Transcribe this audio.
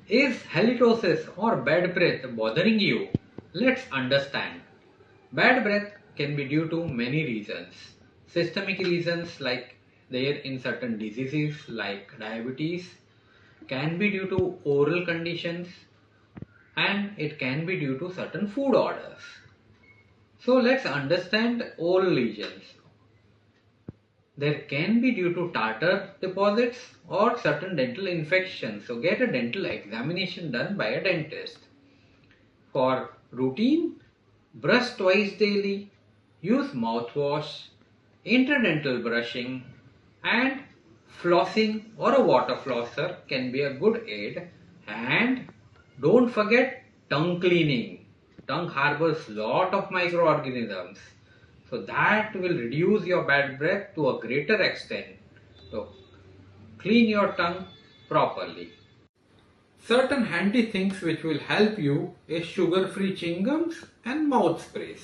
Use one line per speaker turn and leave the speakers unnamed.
Is halitosis or bad breath bothering you? Let's understand. Bad breath can be due to many reasons. Systemic reasons like there in certain diseases like diabetes, can be due to oral conditions, and it can be due to certain food orders. So let's understand oral lesions. There can be due to tartar deposits or certain dental infections. So get a dental examination done by a dentist. For routine, brush twice daily, use mouthwash, interdental brushing, and flossing or a water flosser can be a good aid. And don't forget tongue cleaning. Tongue harbors lot of microorganisms, so that will reduce your bad breath to a greater extent. So clean your tongue properly. Certain handy things which will help you is sugar-free chewing gums and mouth sprays.